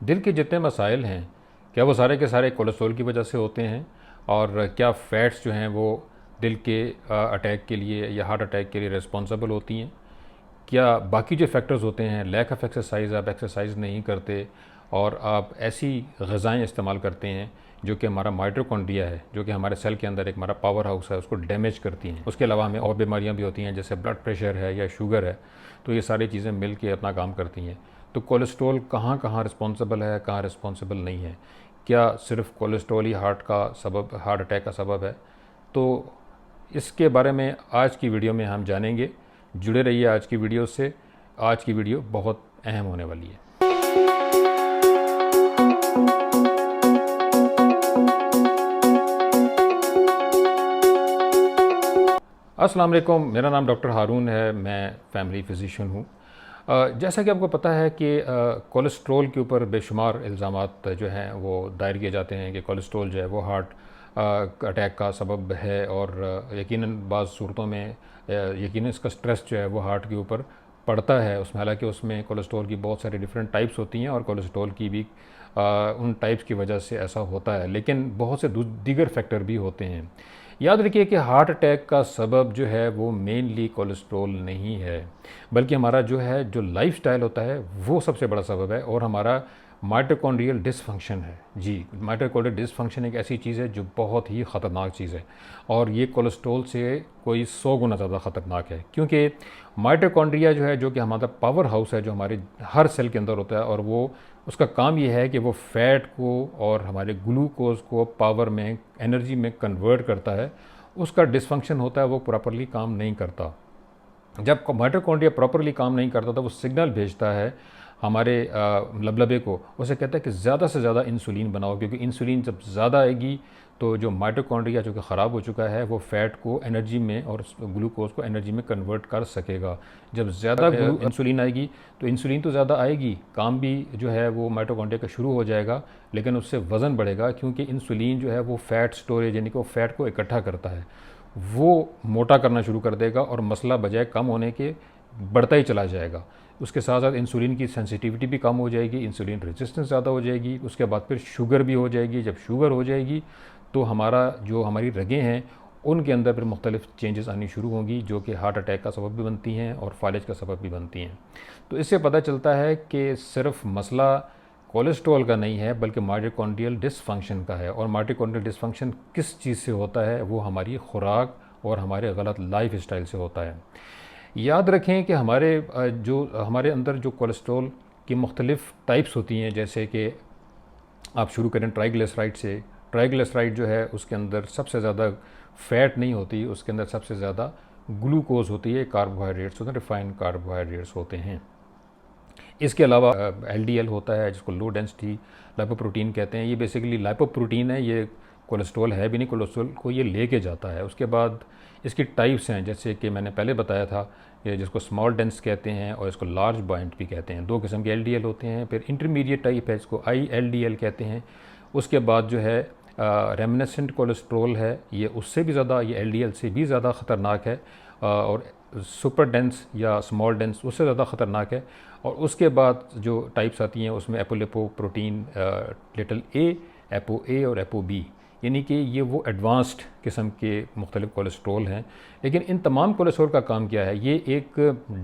दिल के जितने मसाइल हैं, क्या वो सारे के सारे कोलेस्ट्रॉल की वजह से होते हैं? और क्या फ़ैट्स जो हैं वो दिल के अटैक के लिए या हार्ट अटैक के लिए रिस्पॉन्सिबल होती हैं? क्या बाकी जो फैक्टर्स होते हैं, लैक ऑफ एक्सरसाइज, आप एक्सरसाइज नहीं करते और आप ऐसी ग़िज़ाएँ इस्तेमाल करते हैं जो कि हमारा माइटोकॉन्ड्रिया है, जो कि हमारे सेल के अंदर एक हमारा पावर हाउस है, उसको डैमेज करती हैं। उसके अलावा हमें और बीमारियां भी होती हैं, जैसे ब्लड प्रेशर है या शुगर है। तो ये सारी चीज़ें मिल के अपना काम करती हैं। तो कोलेस्ट्रॉल कहाँ कहाँ रिस्पॉन्सिबल है, कहाँ रिस्पॉन्सिबल नहीं है? क्या सिर्फ कोलेस्ट्रॉल ही हार्ट अटैक का सबब है? तो इसके बारे में आज की वीडियो में हम जानेंगे। जुड़े रहिए आज की वीडियो से। आज की वीडियो बहुत अहम होने वाली है। अस्सलाम वालेकुम, मेरा नाम डॉक्टर हारून है, मैं फैमिली फ़िज़िशियन हूँ। जैसा कि आपको पता है कि कोलेस्ट्रॉल के ऊपर बेशुमार इल्ज़ामात जो हैं वो दायर किए जाते हैं कि कोलेस्ट्रॉल जो है वो हार्ट अटैक का सबब है, और यकीनन बाज़ सूरतों में यकीनन इसका स्ट्रेस जो है वो हार्ट के ऊपर पड़ता है उसमें। हालांकि उसमें कोलेस्ट्रॉल की बहुत सारी डिफरेंट टाइप्स होती हैं और कोलेस्ट्रॉल की भी उन टाइप्स की वजह से ऐसा होता है, लेकिन बहुत से दीगर फैक्टर भी होते हैं। याद रखिए कि हार्ट अटैक का सबब जो है वो मेनली कोलेस्ट्रॉल नहीं है, बल्कि हमारा जो लाइफस्टाइल होता है वो सबसे बड़ा सबब है, और हमारा माइटोकॉन्ड्रियल डिसफंक्शन है। जी, माइटोकॉन्ड्रियल डिसफंक्शन एक ऐसी चीज़ है जो बहुत ही ख़तरनाक चीज़ है, और ये कोलेस्ट्रॉल से कोई 100 गुना ज़्यादा ख़तरनाक है। क्योंकि माइटोकॉन्ड्रिया जो है, जो कि हमारा पावर हाउस है, जो हमारे हर सेल के अंदर होता है, और वो उसका काम ये है कि वो फ़ैट को और हमारे ग्लूकोज को पावर में, एनर्जी में कन्वर्ट करता है। उसका डिसफंक्शन होता है, वो प्रॉपरली काम नहीं करता। जब माइटोकॉन्ड्रिया प्रॉपरली काम नहीं करता तो वो सिग्नल भेजता है हमारे लबलबे को, उसे कहता है कि ज़्यादा से ज़्यादा इंसुलिन बनाओ, क्योंकि इंसुलिन जब ज़्यादा आएगी तो जो माइटोकॉन्ड्रिया जो कि ख़राब हो चुका है वो फ़ैट को एनर्जी में और ग्लूकोज को एनर्जी में कन्वर्ट कर सकेगा। जब ज़्यादा इंसुलिन आएगी तो इंसुलिन तो ज़्यादा आएगी, काम भी जो है वो माइटोकॉन्ड्रिया का शुरू हो जाएगा, लेकिन उससे वज़न बढ़ेगा, क्योंकि इंसुलिन जो है वो फ़ैट स्टोरेज, यानी कि वो फ़ैट को इकट्ठा करता है, वो मोटा करना शुरू कर देगा, और मसला बजाय कम होने के बढ़ता ही चला जाएगा। उसके साथ साथ इंसुलिन की सेंसिटिविटी भी कम हो जाएगी, इंसुलिन रेजिस्टेंस ज़्यादा हो जाएगी। उसके बाद फिर शुगर भी हो जाएगी। जब शुगर हो जाएगी तो हमारी रगें हैं उनके अंदर फिर मुख्तलिफ चेंजेस आनी शुरू होंगी, जो कि हार्ट अटैक का सबब भी बनती हैं और फालिज का सबब भी बनती हैं। तो इससे पता चलता है कि सिर्फ मसला कोलेस्ट्रॉल का नहीं है, बल्कि माइटोकॉन्ड्रियल डिसफंक्शन का है। और माइटोकॉन्ड्रियल डिसफंक्शन किस चीज़ से होता है? वो हमारी खुराक और हमारे गलत लाइफ स्टाइल से होता है। याद रखें कि हमारे अंदर जो कोलेस्ट्रॉल की मुख्तलिफ़ टाइप्स होती हैं, जैसे कि आप शुरू करें ट्राइग्लिसराइड से। ट्राइग्लिसराइड जो है उसके अंदर सबसे ज़्यादा फ़ैट नहीं होती, उसके अंदर सबसे ज़्यादा ग्लूकोज होती है, कार्बोहाइड्रेट्स होते हैं, रिफाइंड कार्बोहाइड्रेट्स होते हैं। इसके अलावा एलडीएल होता है, जिसको लो डेंसिटी लाइपोप्रोटीन कहते हैं। ये बेसिकली लाइपोप्रोटीन है, ये कोलेस्ट्रॉल है भी नहीं, कोलेस्ट्रॉल को ये लेके जाता है। उसके बाद इसकी टाइप्स हैं, जैसे कि मैंने पहले बताया था, ये जिसको स्मॉल डेंस कहते हैं और इसको लार्ज बॉइंट भी कहते हैं। दो किस्म के एलडीएल होते हैं। फिर इंटरमीडिएट टाइप है, इसको ILDL कहते हैं। उसके बाद जो है रेमिनेसेंट कोलेस्ट्रॉल है, ये उससे भी ज़्यादा, ये LDL से भी ज़्यादा ख़तरनाक है, और सुपर डेंस या स्मॉल डेंस उससे ज़्यादा ख़तरनाक है। और उसके बाद जो टाइप्स आती हैं उसमें एपोलिपोप्रोटीन लिटल a, एपो A और एपो B, यानी कि ये वो एडवांस्ड किस्म के मुख्तलिफ़ कोलेस्ट्रॉल हैं। लेकिन इन तमाम कोलेस्ट्रॉल का काम क्या है? ये एक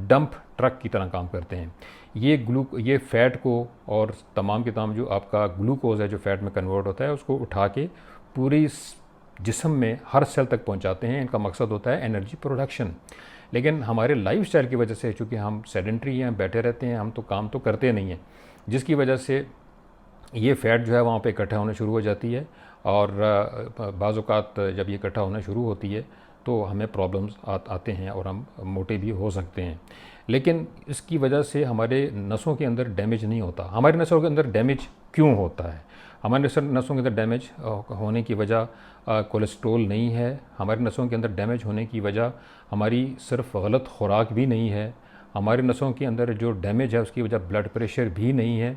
डंप ट्रक की तरह काम करते हैं। ये फ़ैट को और तमाम के तमाम जो आपका ग्लूकोज है, जो फ़ैट में कन्वर्ट होता है, उसको उठा के पूरी जिस्म में हर सेल तक पहुंचाते हैं। इनका मकसद होता है एनर्जी प्रोडक्शन। लेकिन हमारे लाइफस्टाइल की वजह से, चूँकि हम सेडेंट्री हैं, बैठे रहते हैं, हम तो काम तो करते नहीं हैं, जिसकी वजह से ये फ़ैट जो है वहाँ पे इकट्ठा होना शुरू हो जाती है। और बाज़ औक़ात जब ये इकट्ठा होना शुरू होती है तो हमें प्रॉब्लम्स आते हैं और हम मोटे भी हो सकते हैं। लेकिन इसकी वजह से हमारे नसों के अंदर डैमेज नहीं होता। हमारे नसों के अंदर डैमेज क्यों होता है? हमारे नसों के अंदर डैमेज होने की वजह कोलेस्ट्रॉल नहीं है। हमारे नसों के अंदर डैमेज होने की वजह हमारी सिर्फ गलत खुराक भी नहीं है। हमारी नसों के अंदर जो डैमेज है उसकी वजह ब्लड प्रेशर भी नहीं है।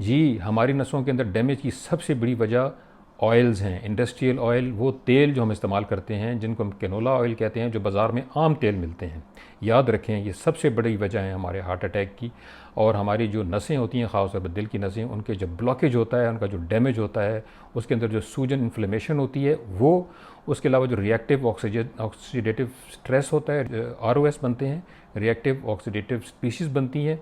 जी, हमारी नसों के अंदर डैमेज की सबसे बड़ी वजह ऑयल्स हैं, इंडस्ट्रियल ऑयल, वो तेल जो हम इस्तेमाल करते हैं जिनको हम कैनोला ऑयल कहते हैं, जो बाज़ार में आम तेल मिलते हैं, याद रखें ये सबसे बड़ी वजह है हमारे हार्ट अटैक की। और हमारी जो नसें होती हैं, ख़ास तौर पर दिल की नसें, उनके जब ब्लॉकेज होता है, उनका जो डैमेज होता है, उसके अंदर जो सूजन इन्फ्लेमेशन होती है वो, उसके अलावा जो रिएक्टिव ऑक्सीडेटिव स्ट्रेस होता है, ROS बनते हैं, रिएक्टिव ऑक्सीडेटिव स्पीशीज़ बनती हैं,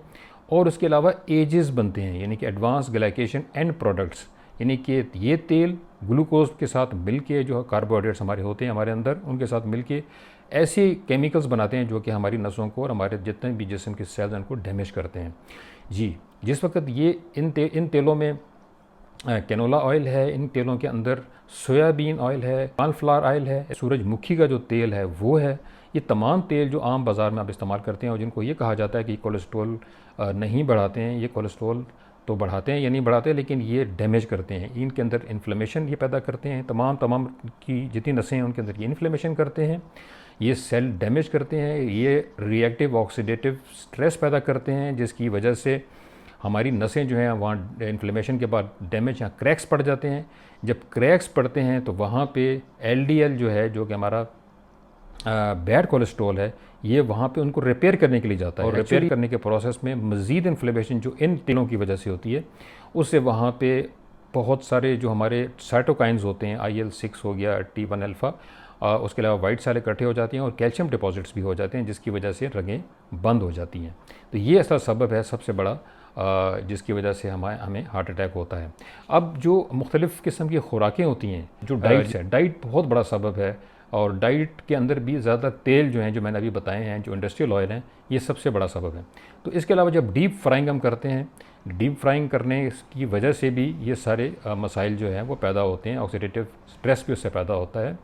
और उसके अलावा एजेस बनते हैं, यानी कि एडवांस ग्लाइकेशन एंड प्रोडक्ट्स, यानी कि ये तेल ग्लूकोज के साथ मिलके, जो कार्बोहाइड्रेट्स हमारे होते हैं हमारे अंदर, उनके साथ मिलके ऐसे केमिकल्स बनाते हैं जो कि हमारी नसों को और हमारे जितने भी जिस्म के सेल्स उनको डैमेज करते हैं। जी, जिस वक्त ये इन तेलों में कैनोला ऑयल है, इन तेलों के अंदर सोयाबीन ऑयल है, सनफ्लावर ऑयल है, सूरजमुखी का जो तेल है वो है, ये तमाम तेल जो आम बाज़ार में आप इस्तेमाल करते हैं और जिनको ये कहा जाता है कि कोलेस्ट्रॉल नहीं बढ़ाते हैं, ये कोलेस्ट्रॉल तो बढ़ाते हैं या नहीं बढ़ाते, लेकिन ये डैमेज करते हैं, इनके अंदर इन्फ्लेमेशन ये पैदा करते हैं, तमाम की जितनी नसें हैं उनके अंदर ये इन्फ्लेमेशन करते हैं, ये सेल डैमेज करते हैं, ये रिएक्टिव ऑक्सीडेटिव स्ट्रेस पैदा करते हैं, जिसकी वजह से हमारी नसें जो हैं वहाँ इन्फ्लेमेशन के बाद डैमेज, यहाँ क्रैक्स पड़ जाते हैं। जब क्रैक्स पड़ते हैं तो वहाँ पे LDL जो है, जो कि हमारा बैड कोलेस्ट्रॉल है, ये वहाँ पे उनको रिपेयर करने के लिए जाता है, और रिपेयर करने के प्रोसेस में मज़ीद इन्फ्लेमेशन जो इन तेलों की वजह से होती है, उससे वहाँ पे बहुत सारे जो हमारे साइटोकाइंस होते हैं, IL-6 हो गया, T1 अल्फ़ा, उसके अलावा वाइट सेल इकट्ठे हो जाती हैं और कैल्शियम डिपॉजिट्स भी हो जाते हैं, जिसकी वजह से रगें बंद हो जाती हैं। तो ये ऐसा सबब है सबसे बड़ा जिसकी वजह से हमें हार्ट अटैक होता है। अब जो मुख्तलिफ़ किस्म की खुराकें होती हैं, जो डाइट्स है, डाइट बहुत बड़ा सबब है, और डाइट के अंदर भी ज़्यादा तेल जो हैं, जो मैंने अभी बताए हैं, जो इंडस्ट्रियल ऑयल हैं, ये सबसे बड़ा सबब है। तो इसके अलावा जब डीप फ्राइंग हम करते हैं, डीप फ्राइंग करने की वजह से भी ये सारे मसाइल जो हैं वो पैदा होते हैं, ऑक्सीडेटिव स्ट्रेस भी उससे पैदा होता है।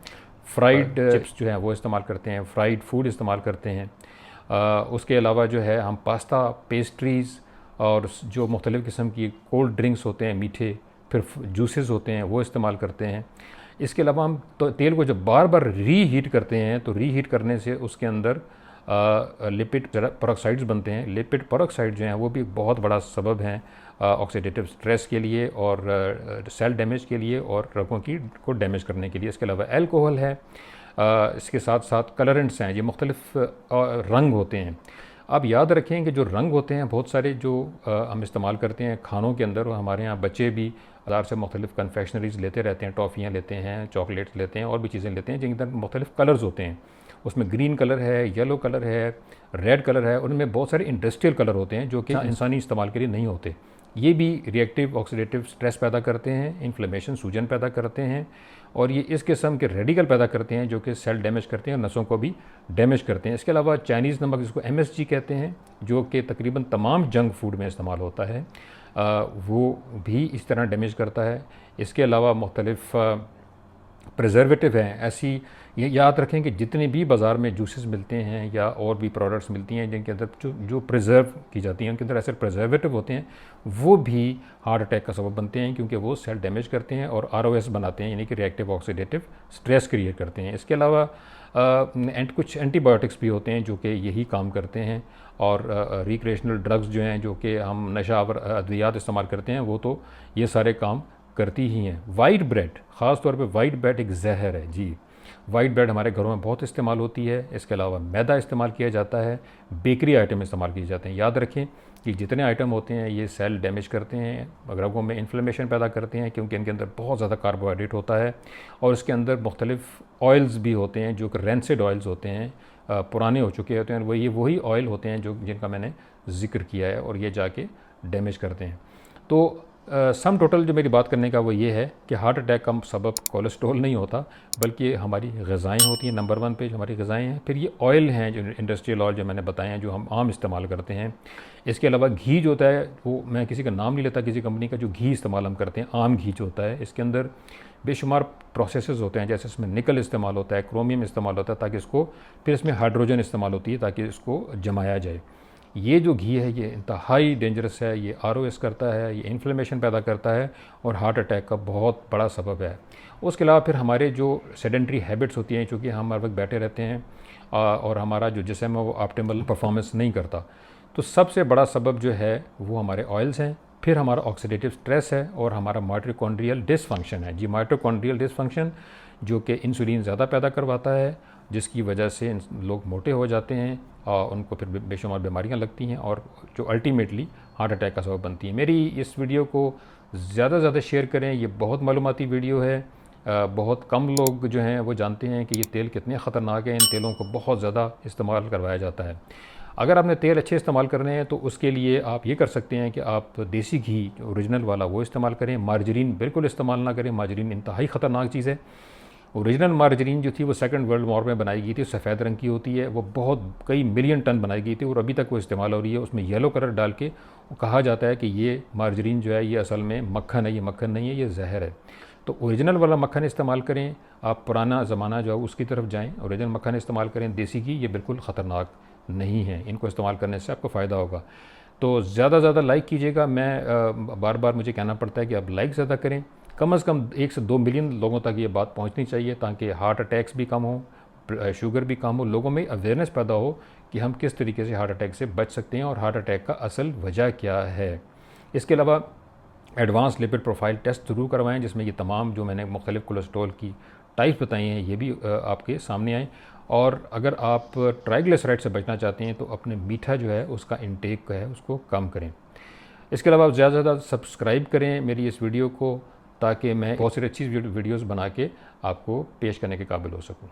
फ्राइड चिप्स जो हैं वो इस्तेमाल करते हैं, फ्राइड फूड इस्तेमाल करते हैं। उसके अलावा जो है हम पास्ता, पेस्ट्रीज़ और जो मुख्तलिफ़ किस्म की कोल्ड ड्रिंक्स होते हैं, मीठे, फिर जूसेस होते हैं, वो इस्तेमाल करते हैं। इसके अलावा हम तो तेल को जब बार बार रीहीट करते हैं, तो रीहीट करने से उसके अंदर लिपिड पेरोक्साइड्स बनते हैं। लिपिड पेरोक्साइड जो हैं वो भी बहुत बड़ा सबब हैं ऑक्सीडेटिव स्ट्रेस के लिए और सेल डैमेज के लिए और रगों को डैमेज करने के लिए। इसके अलावा अल्कोहल है, इसके साथ साथ कलरेंट्स हैं, ये मुख्तलिफ़ रंग होते हैं। आप याद रखें कि जो रंग होते हैं बहुत सारे जो हम इस्तेमाल करते हैं खानों के अंदर, और हमारे यहाँ बच्चे भी बाज़ार से मुख्तलिफ़ कन्फेक्शनरीज़ लेते रहते हैं, टॉफ़ियाँ लेते हैं, चॉकलेट्स लेते हैं और भी चीज़ें लेते हैं, जिनके अंदर मुख्तलिफ़ कलर्स होते हैं। उसमें ग्रीन कलर है, येलो कलर है, रेड कलर है, उनमें बहुत सारे इंडस्ट्रियल कलर होते हैं जो कि इंसानी इस्तेमाल के लिए नहीं होते। ये भी रिएक्टिव ऑक्सीडेटिव स्ट्रेस पैदा करते हैं, इन्फ्लेमेशन, सूजन पैदा करते हैं, और ये इस किस्म के रेडिकल पैदा करते हैं जो कि सेल डैमेज करते हैं, नसों को भी डैमेज करते हैं। इसके अलावा चाइनीज़ नमक, जिसको MSG कहते हैं, जो कि तकरीबन तमाम जंक फूड में इस्तेमाल होता है, वो भी इस तरह डैमेज करता है। इसके अलावा मुख्तलिफ़ प्रिजर्वेटिव हैं, ऐसी ये याद रखें कि जितने भी बाज़ार में जूसेस मिलते हैं या और भी प्रोडक्ट्स मिलती हैं जिनके अंदर जो प्रिजर्व की जाती हैं, उनके अंदर ऐसे प्रिजर्वेटिव होते हैं, वो भी हार्ट अटैक का सबब बनते हैं, क्योंकि वो सेल डैमेज करते हैं और ROS बनाते हैं, यानी कि रिएक्टिव ऑक्सीडेटिव स्ट्रेस क्रिएट करते हैं। इसके अलावा कुछ एंटीबायोटिक्स भी होते हैं जो कि यही काम करते हैं, और रिक्रिएशनल ड्रग्स जो हैं, जो कि हम नशावर अद्वियात इस्तेमाल करते हैं, वो तो ये सारे काम करती ही हैं। वाइट ब्रेड, ख़ास तौर पे वाइट ब्रेड एक जहर है जी। वाइट ब्रेड हमारे घरों में बहुत इस्तेमाल होती है। इसके अलावा मैदा इस्तेमाल किया जाता है, बेकरी आइटम इस्तेमाल किए जाते हैं। याद रखें कि जितने आइटम होते हैं ये सेल डैमेज करते हैं, रगों में इन्फ्लेमेशन पैदा करते हैं, क्योंकि इनके अंदर बहुत ज़्यादा कार्बोहाइड्रेट होता है, और इसके अंदर मुख्तलिफ़ ऑयल्स भी होते हैं जो कि रेंसिड ऑयल्स होते हैं, पुराने हो चुके होते हैं। वही ऑयल होते हैं जो जिनका मैंने ज़िक्र किया है, और ये जाके डैमेज करते हैं। तो सम टोटल जो मेरी बात करने का वो ये है कि हार्ट अटैक का सबब कोलेस्ट्रॉल नहीं होता, बल्कि हमारी ग़िज़ाएँ होती हैं। नंबर 1 पे जो हमारी ग़िज़ाएँ हैं, फिर ये ऑयल हैं, जो इंडस्ट्रियल ऑयल जो मैंने बताए हैं, जो हम आम इस्तेमाल करते हैं। इसके अलावा घी जो होता है, वो मैं किसी का नाम नहीं लेता, किसी कंपनी का, जो घी इस्तेमाल हम करते हैं, आम घी जो होता है, इसके अंदर बेशुमार प्रोसेसेस होते हैं। जैसे इसमें निकल इस्तेमाल होता है, क्रोमियम इस्तेमाल होता है, ताकि इसको, फिर इसमें हाइड्रोजन इस्तेमाल होती है ताकि इसको जमाया जाए। ये जो घी है ये इंतहाई डेंजरस है, ये ROS करता है, ये इन्फ्लेमेशन पैदा करता है और हार्ट अटैक का बहुत बड़ा सबब है। उसके अलावा फिर हमारे जो सेडेंट्री हैबिट्स होती हैं, चूँकि हम हर वक्त बैठे रहते हैं और हमारा जो जिस्म है वो ऑप्टिमल परफॉर्मेंस नहीं करता, तो सबसे बड़ा सबब जो है वो हमारे ऑयल्स हैं, फिर हमारा ऑक्सीडेटिव स्ट्रेस है और हमारा माइटोकॉन्ड्रियल डिसफंक्शन है। जी, माइटोकॉन्ड्रियल डिसफंक्शन जो कि इंसुलिन ज़्यादा पैदा करवाता है, जिसकी वजह से लोग मोटे हो जाते हैं और उनको फिर बेशुमार बीमारियां लगती हैं और जो अल्टीमेटली हार्ट अटैक का सबब बनती है। मेरी इस वीडियो को ज़्यादा से ज़्यादा शेयर करें, ये बहुत मालूमाती वीडियो है। बहुत कम लोग जो हैं वो जानते हैं कि ये तेल कितने ख़तरनाक हैं। इन तेलों को बहुत ज़्यादा इस्तेमाल करवाया जाता है। अगर आपने तेल अच्छे इस्तेमाल करने हैं तो उसके लिए आप ये कर सकते हैं कि आप देसी घी ओरिजिनल वाला वो इस्तेमाल करें। मार्जरीन बिल्कुल इस्तेमाल ना करें, मार्जरीन इंतहाई ख़तरनाक चीज़ है। ओरिजिनल मार्जरीन जो थी वो सेकंड वर्ल्ड वॉर में बनाई गई थी, सफ़ेद रंग की होती है, वो बहुत कई मिलियन टन बनाई गई थी और अभी तक वो इस्तेमाल हो रही है। उसमें येलो कलर डाल के कहा जाता है कि ये मार्जरीन जो है ये असल में मक्खन है, ये मक्खन नहीं है, ये जहर है। तो ओरिजिनल वाला मक्खन इस्तेमाल करें। आप पुराना ज़माना जो है उसकी तरफ जाएँ, ओरिजिनल मक्खन इस्तेमाल करें। देसी घी ये बिल्कुल ख़तरनाक नहीं है, इनको इस्तेमाल करने से आपको फ़ायदा होगा। तो ज़्यादा से ज़्यादा लाइक कीजिएगा। मैं बार बार मुझे कहना पड़ता है कि आप लाइक ज़्यादा करें। कम से कम 1 से 2 मिलियन लोगों तक ये बात पहुंचनी चाहिए ताकि हार्ट अटैक्स भी कम हो, शुगर भी कम हो, लोगों में अवेयरनेस पैदा हो कि हम किस तरीके से हार्ट अटैक से बच सकते हैं और हार्ट अटैक का असल वजह क्या है। इसके अलावा एडवांस लिपिड प्रोफाइल टेस्ट ज़रूर करवाएं, जिसमें ये तमाम जो मैंने मुख्तलिफ़ कोलेस्ट्रॉल की टाइप्स बताई हैं ये भी आपके सामने आएँ। और अगर आप ट्राइग्लिसराइड से बचना चाहते हैं तो अपने मीठा जो है उसका इंटेक है उसको कम करें। इसके अलावा आप ज़्यादा से ज़्यादा सब्सक्राइब करें मेरी इस वीडियो को, ताकि मैं बहुत सारी अच्छी वीडियोज़ बना के आपको पेश करने के काबिल हो सकूँ।